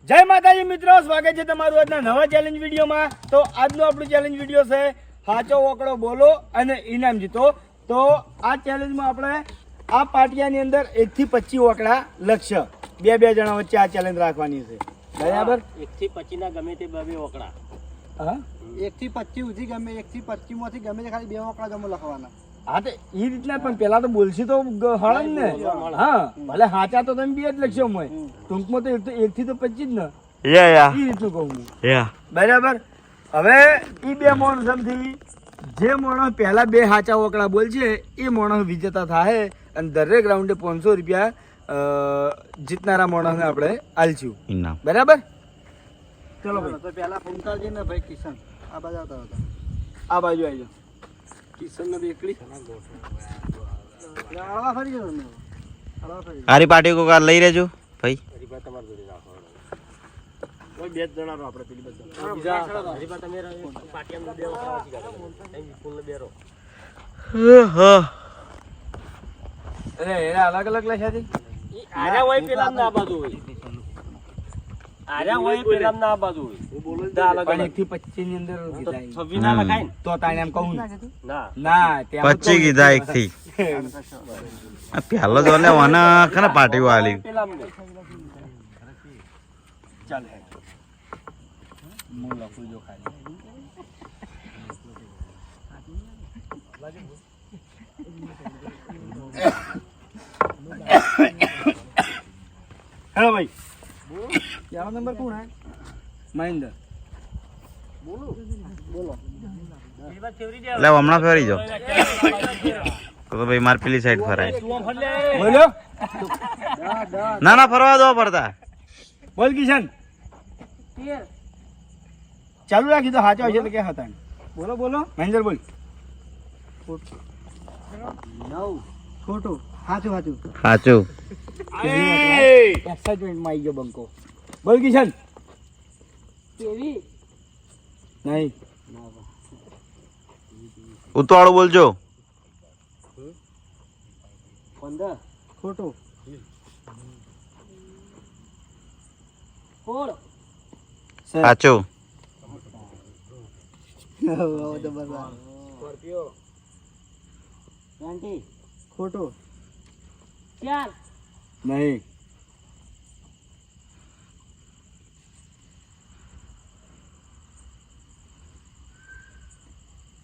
જય માતાજી મિત્રો, સ્વાગત છે તમારું આજના નવા ચેલેન્જ વિડીયોમાં। તો આજનો આપણું ચેલેન્જ વિડીયો છે સાચો ઓકળો બોલો અને ઇનામ જીતો। તો આ ચેલેન્જમાં આપણે આ પાટિયાની અંદર 1 થી 25 ઓકળા લક્ષ્ય બે જણા વચ્ચે આ ચેલેન્જ રાખવાની છે, બરાબર? 1 થી 25 ના ગમે તે બે ઓકળા। હા, 1 થી 25 સુધી ગમે, 1 થી 25 માંથી ગમે તે ખાલી 2 ઓકળા જમો લખવાના। હા તો એ રીતના, પણ પેલા તો બોલશી તો હળંગ ને। હા, ભલે સાચા તો તમે 2 જ લક્ષ્ય હોય, ટૂંકમાં તો 1 થી તો 25 જ ને, એ રીતનું કહું હું, બરાબર? હવે એ બે માણસોથી જે માણસ પહેલા 2 સાચા ઓકળા બોલશે એ માણસ વિજેતા થાય અને દરેક રાઉન્ડે 500 રૂપિયા જીતનારા માણસને આપણે આલશું ઇનામ, બરાબર? ચલો ભાઈ, તો પહેલા ફૂમતાજી ને ભાઈ કિશન આ બાજુ આવતા હતા, આ બાજુ આવી જાઓ। કિશન ને બેકડી આળવા ફરી ગયો ને, આળવા ફરી આરી પાર્ટી કો કાર લઈ રહેજો ભાઈ। હરીફા તમારી જોડે રાખો, કોઈ બે જ જણા રો આપણે પેલી બધા બીજા હરીફા તમે પાટિયામાં 2 ઓકળા વાંચી કાઢો, એમ ફૂલ બે રો। અરે એના અલગ અલગ લખ્યા છે, આર્યા હોય પેલા ના બાજુ હોય, આર્યા હોય પેલા ના બાજુ હોય, પણ 1 થી 25 ની અંદર તો 26 ના લખાય ને? તો તાણે એમ કહું ના ના, ત્યાં 25 કીધા 1 થી પહેલો જો લેવાના કને પાર્ટી વાલી પેલા ચાલે હું લખું જો ખાલી। હેલો ભાઈ, क्या नंबर कौन है? મહેન્દ્ર बोलो લે હમણાં ફરી જાઓ તો ભાઈ માર પેલી સાઈડ ફરાય। બોલ્યો, ના ના ફરવા દો પડતા। બોલ કિશન, ચાલુ રાખી તો સાચો હશે તો ક્યાં હતા? બોલો બોલો મહેન્દ્ર, બોલ। ખોટું સાચું સાચું સાચું એક્સાઇટમેન્ટમાં આવી ગયો બંકો। બોલ કિશન। નહીં, ઉતાળું બોલજો। 15 ખોટું સાચું સ્કોર્પિયો 20 ખોટું 4 નહીં,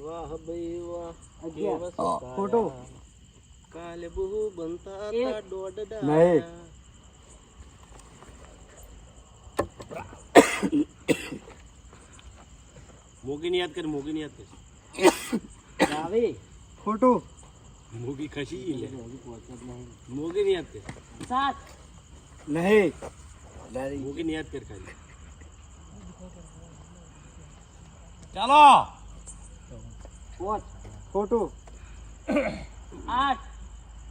વાહ ભાઈ વાહ, 11 ખોટું કાલે બહુ બનતા હતા દોડડા। નહીં, મોગીની યાદ કર, મોગીની યાદ કર, ખોટું મોગી ખસી લે, મોગીની યાદ કર, નહીં, મોગીની યાદ કર ખાલી। ખોટું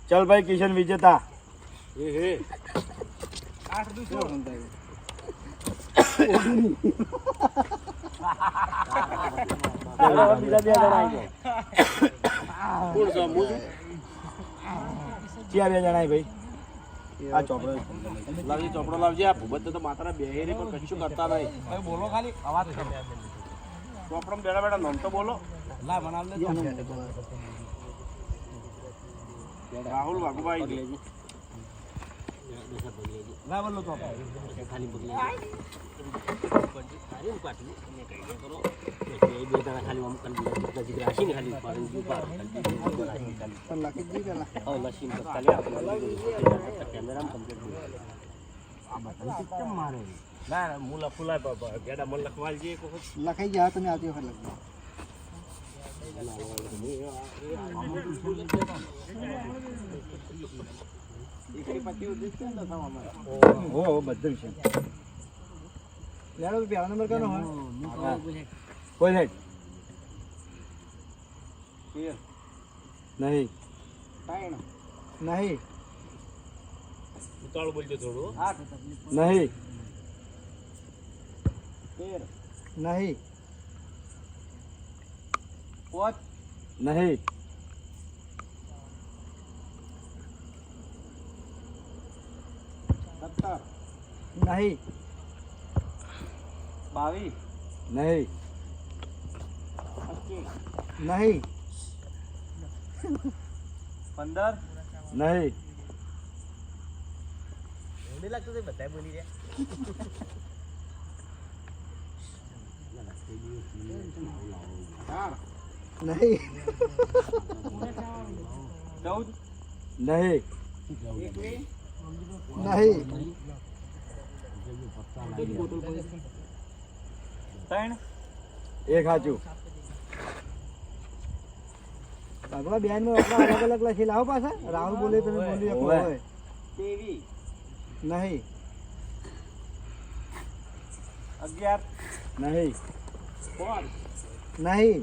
ચાલ ભાઈ, કિશન વિજેતા। એ હે બીજા 2 જણા આવી ગયા। કોણ છે? હું છું। ક્યાં 2 જણા ભાઈ? આ ચોપડો લાવજે, ચોપડો લાવજે। આ ભૂપત તો માત્ર બેહી રે પણ કશું કરતા નહીં। બોલો ખાલી અવાજ કરો, ચોપડો બેઠા બેઠા નામ તો બોલો। રાહુલ વાઘુભાઈ લખાઈ ગયા તમે આવતી વખત લખજો। હો બધું છે। લેડો પહેલા નંબર કનો હોય? બોલ હેડ। નહીં, નહીં ઉતાળું બોલજો થોડું। નહીં, નહીં નહીં, 17 નહીં 22 નહીં નહીં 15 નહીં મને લાગતું છે બધા બોલી રહ્યા નહીં 14 નહીં નહીં 3 એક સાચું ભગવા બેન નો અલગ અલગ લખી લાવો પાછા રાહુલ બોલે તમે બોલી શકો ઓવે. હોય 23 નહીં 11 નહીં 14 નહીં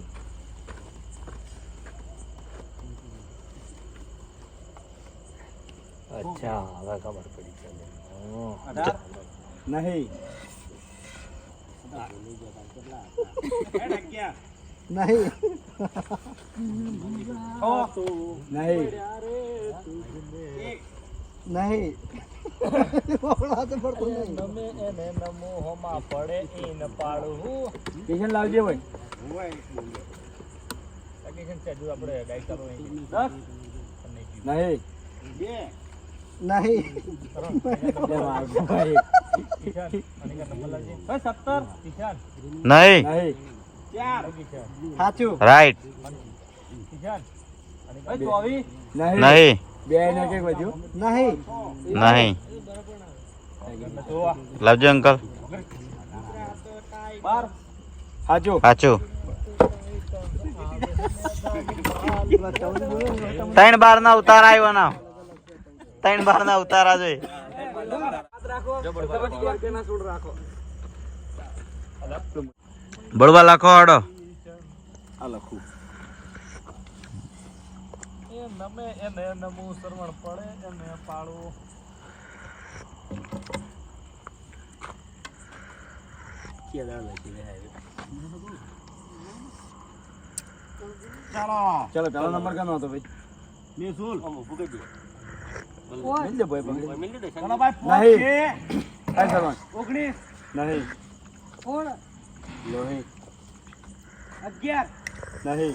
અચ્છા હવે ખબર પડી છે 18 નહીં નહીં નહીં નહીં બોલા તો પડતો નહીં નમે એને નમો હોમાં પડે ઈન પાડું કિશન લાવજે ભાઈ લોકેશન છે જો આપણે ગાઈડ કરો 10 નહીં નહીં બે માર્ક ભાઈ. કિશન અને કા નંબર લાવજે 17 કિશન નહીં નહીં 4 કિશન સાચું રાઈટ કિશન અને 24 નહીં બે ને કે વધ્યું નહીં નહીં તો લાવજો અંકલ 12 સાચું સાચું 3-12 ના ઉતાર આવ્યો ના 3-12 ના ઉતારા જોઈ બળવા લખો હડો આ લખું એ નમે એને નમો સરવણ પડે એને પાડું ચલો પેલો નંબર કનો હતો ભાઈ મેસુલ ભૂકે દે મિલ દે ભાઈ પકડી. મિલ દે ચલો ભાઈ નહીં કાંઈ સરવણ 19 નહીં 16 લોહી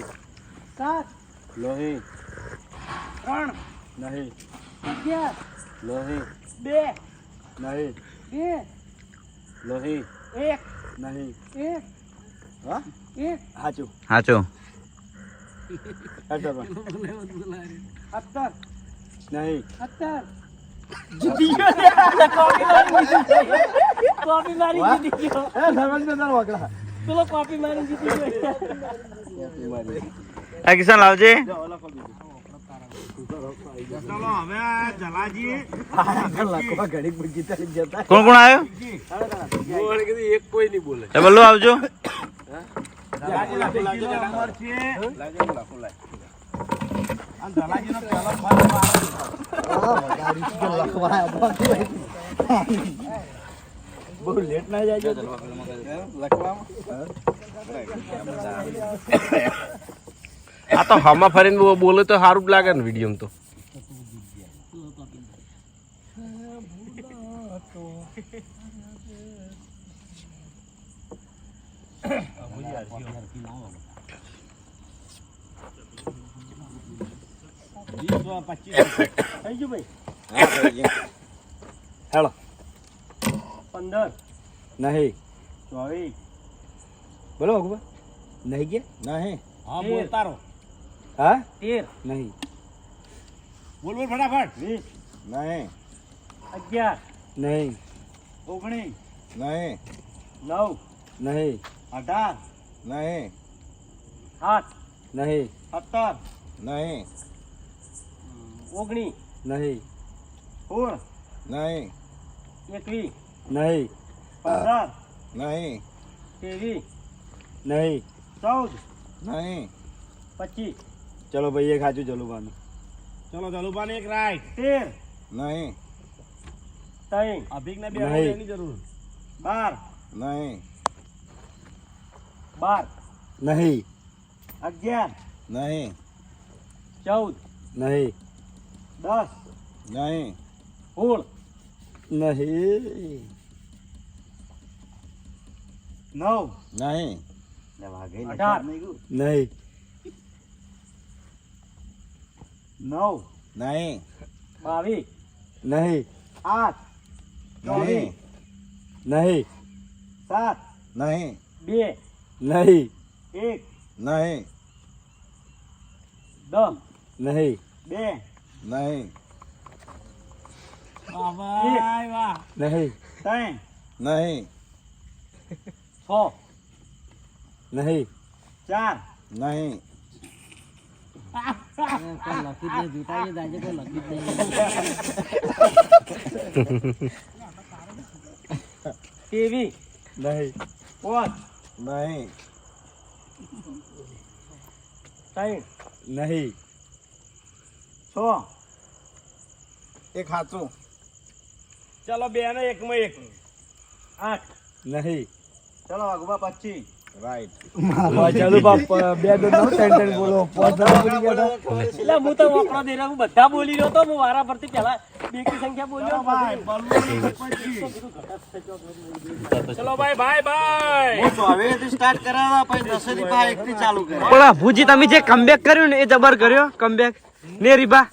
11 નહીં 7 લોહી 3 નહીં 11 લોહી 2 નહીં 2 લોહી 1 નહીં 1 હા 1 સાચું સાચું કાંઈ સરવણ 17 નહીં 17 કોપી મારી જીતી ગયો એ સરવણ ને તાર વાકડા પેલો કોપી મારી જીતી ગયો આ કિશન લાવજે લખવા ઘડી પૂછી જતા કોણ કોણ આવ્યો એ બલ્લુ આવજો બહુ લેટ ના જાય આ તો હમા ફરીને બોલે તો સારું જ લાગે ને વિડીયો તો થઈ ગયું ભાઈ હેલો 15 નહીં 24 બોલો અકબર નહીં ગયા નહીં હા બોલ તારો હા 13 નહીં બોલ બોલ ફટાફટ 20 નહીં 11 નહીં 19 નહીં 9 નહીં 18 નહીં 7 નહીં 17 નહીં 19 નહીં 16 નહીં 21 નહીં 15 નહીં 23 નહીં 14 નહીં 25 ચલો ભાઈ એક સાચું ચલો બાનું ચલો જલુબાન એક રાઈટ 13 નહીં 3 અભિક ને બે નહીં. એની જરૂર 12 નહીં 12 નહીં 11 નહીં 14 નહીં 10 નહીં 16 નહીં 9 નહીં લે વાઘે 18 નહીં 9 નહીં 22 નહીં 8 નહીં નહીં 7 નહીં 2 નહીં 1 નહીં 10 નહીં 2 નહીં વાહ નહીં 3 નહીં 6 નહીં 4 નહીં તેવી નહીં પાંચ નહીં ત્રણ નહીં 6 એક સાચું ચલો બે ને એક માં એક 8 નહીં ચલો અગવા 25 રાઈટ ચાલુ બાપ બે દો ત્રણ ત્રણ બોલો પાંચ બોલી ગયા હતા એટલે હું તો વપરા દે હું બધા બોલી રહ્યો તો હું વારા પરથી પેલા બે ની સંખ્યા બોલ્યો ચલો ભાઈ હવેથી સ્ટાર્ટ કરાવવા પછી 10 થી 1 થી ચાલુ કરે પણ આ ભુજી તમે જે કમબેક કર્યું ને એ જબર કર્યો કમબેક ને રીબા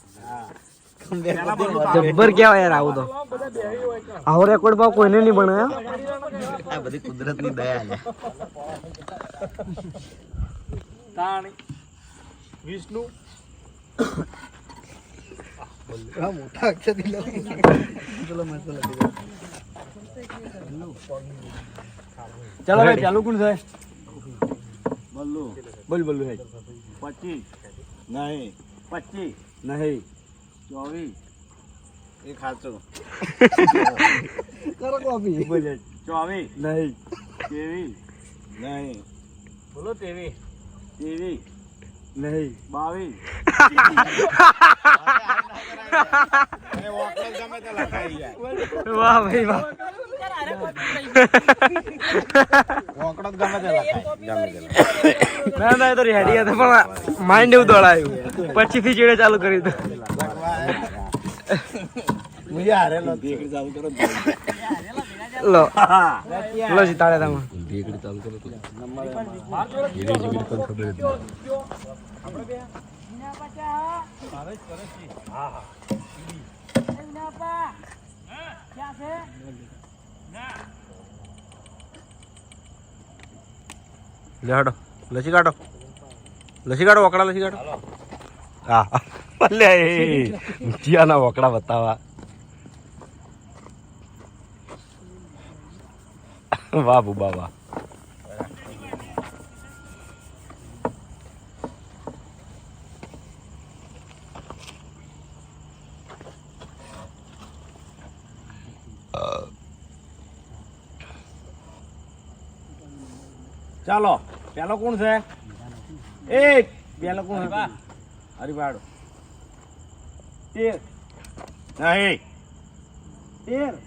જબ્બર કેવાય યાર આવું તો આવો રેકોર્ડ ભાવ કોઈને નહીં બનાવ્યો આ બધી કુદરતની દયા છે તાણી વિષ્ણુ મોટા અક્ષર દિલો ચાલો ભાઈ ચાલુ કોણ થાય બલ્લુ બોલ બોલ ભાઈ 25 નહીં 25 નહીં 24 એક સાચું કરો કોપી બોલ 24 નહીં 23 નહીં બોલો તેવી 23 નહીં 22 વાહ ભાઈ વાહ વોકડો ગમે તે લખાય ના ના એ તો રેડી હતા પણ માઇન્ડ એવું દોડાયું પછી થી ચીડે ચાલુ કરી દો મુજે હારેલો દેખડી ચાલુ કરો લો લો જીતાડે તમે લે હડો લસી કાઢો વકડા લસી કાઢો હા ભલે જીયાના વકડા બતાવા વાહ બુબા વાહ ચાલો પેલો કોણ છે એક પેલો કોણ છે હરિવાડો 13 નહીં 13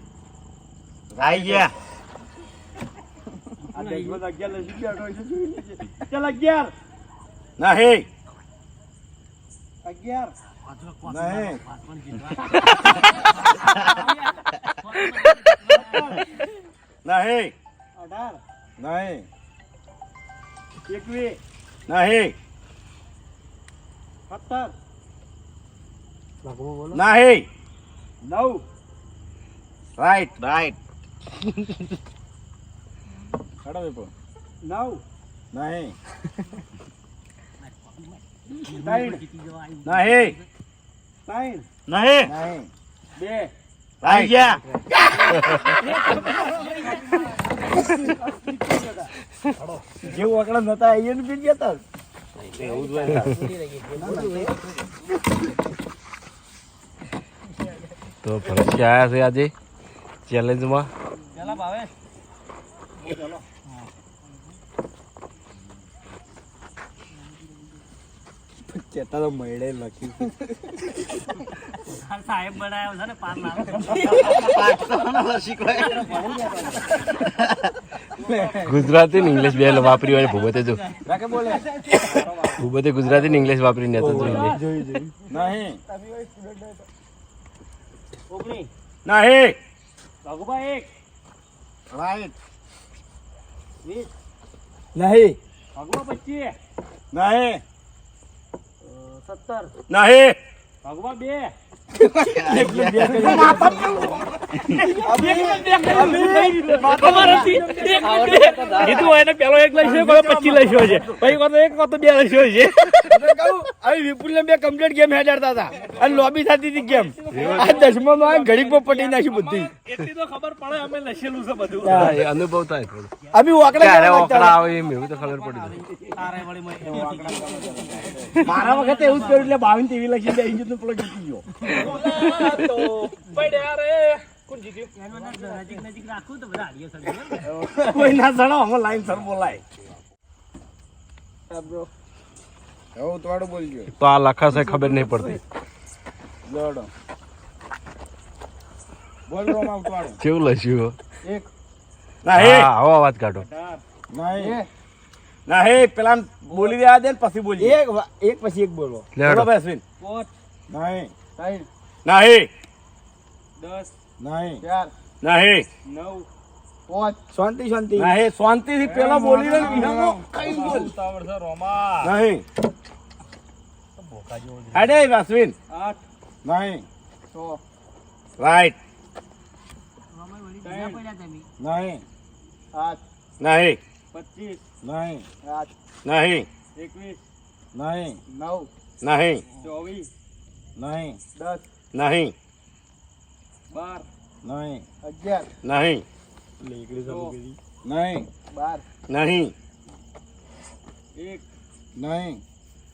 રાઈ ગયા આ દેખો 11 લસી બેઠો છે જોઈ લેજે ચાલ 11 નહીં 11 નહીં નહીં 18 નહીં 21 નહીં 17 નહીં 9 રાઈટ ખડો વેપો 9 નહીં 3 નહીં 3 નહીં નહીં 2 રાઈ ગયા જે વકડા નતા એને પી ગયા તો ભરતજી આયા છે આજે ચેલેન્જમાં પેલા ભાવે ચેતા તો મળે લખ્યું સાહેબ બનાવ્યો છે ને પાર ના ગુજરાતી ને ઇંગ્લિશ બે વાપરી હોય ભૂપતે જો રાકે બોલે ભૂપતે ગુજરાતી ને ઇંગ્લિશ વાપરીને તો જોઈ લે જોઈ નહીં 19 નહીં ભગુભા 1 રાઈટ નહીં ભગવા 25 નહીં 17 નહીં ભગવા 2 વિપુલ બે કમ્પ્લીટ ગેમ હેડાડતા હતા અને લોબી થતી હતી ગેમ આ 10મા માં ઘડીક પટી નાખી બધી એટલી તો ખબર પડે અમે નશેલું છે બધું અનુભવ થાય થોડો અમે ઓકડા આવે એમ એવું તો ખબર પડી મારા વખતે એવું જ કર્યું એટલે 22 તેવી લખી દે ઇંજિન પેલો જીતી ગયો તો પડ્યા રે કોણ જીત્યું નજીક રાખું તો બધા હાડીએ સર કોઈ ના જણો અમે લાઈન સર બોલાય હવે ઉતવાડો બોલજો તો આ લખાશે ખબર નહીં પડતી લડો બોલ રોમા ઉતવાડો કેવું લખ્યું એક નહીં હા આવો અવાજ કાઢો નહીં નહીં પેલા બોલી દેવા દે ને પછી બોલી એક પછી એક બોલો લેડો. બોલો ભાઈ અશ્વિન 5 નહીં 3 નહીં 10 નહીં 4 નહીં 9 શાંતિ શાંતિ નહીં શાંતિથી પેલો બોલી લે વિહાનો કઈ બોલ ઉતાવળ છે રોમા નહીં અડે અશ્વિન 8 નહીં 6 રાઈટ નહીં નહીં 8 નહીં 25 નહીં 8 નહીં 21 નહીં 9 નહીં 24 નહીં 10 નહીં 12 નહીં 11 નહીં 12 નહીં 1 નહીં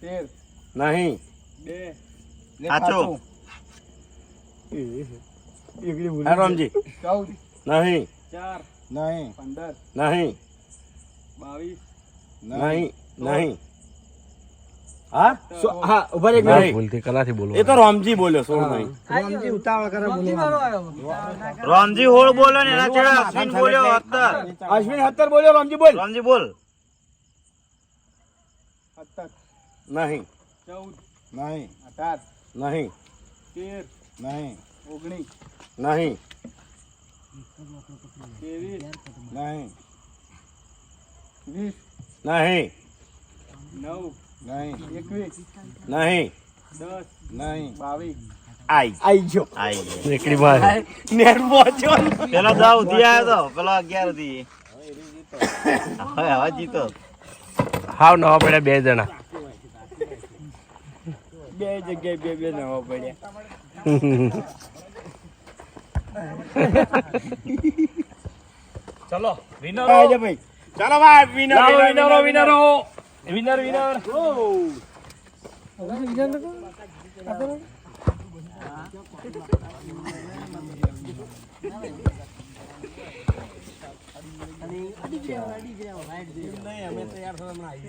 13 નહીં 2 સાચું રામજી 14 નહીં 4 નહીં 15 નહીં 22 નહીં નહીં હા હા ઉભા રહે એક ના મિનિટ. ભૂલથી કલાથી બોલો એ તો રામજી બોલ્યો સોળ નહીં રામજી ઉતાવળ કરે બોલવાનું. રામજી હોળ બોલો ને એના છેડા અશ્વિન બોલ્યો અત્તર અશ્વિન 17 બોલ્યો રામજી બોલ રામજી બોલ 17 નહીં 14 નહીં 18 નહીં 13 નહીં 19 નહીં 23 નહીં 20 નહીં 9 નહીં 21 નહીં 10 નહીં 22 આઈ ગયો આઈ ગયા. નીકળી બહાર નેર પહોંચ્યો પેલો 10 સુધી આવ્યો તો પેલો 11 સુધી હવે હવે જીતો હાવ નવા પડ્યા બે જણા બે જગ્યાએ બે બે નવા પડ્યા ચલો વિનર આવજો ભાઈ ચાલો ભાઈ વિનર વિનરો વિનરો વિનર વિનર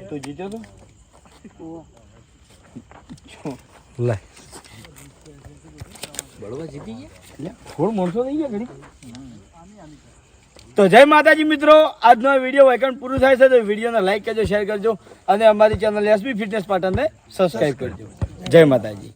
તું જીત્યો તો લે થોડું મોણસો થઈ ગયા ઘડી તો જય માતાજી મિત્રો આજનો વિડીયો વેકન્ટ પૂરું થાય છે તો વિડીયોને લાઈક કરજો શેર કરજો અને અમારી ચેનલ એસબી ફિટનેસ પાટણને સબસ્ક્રાઇબ કરજો જય માતાજી.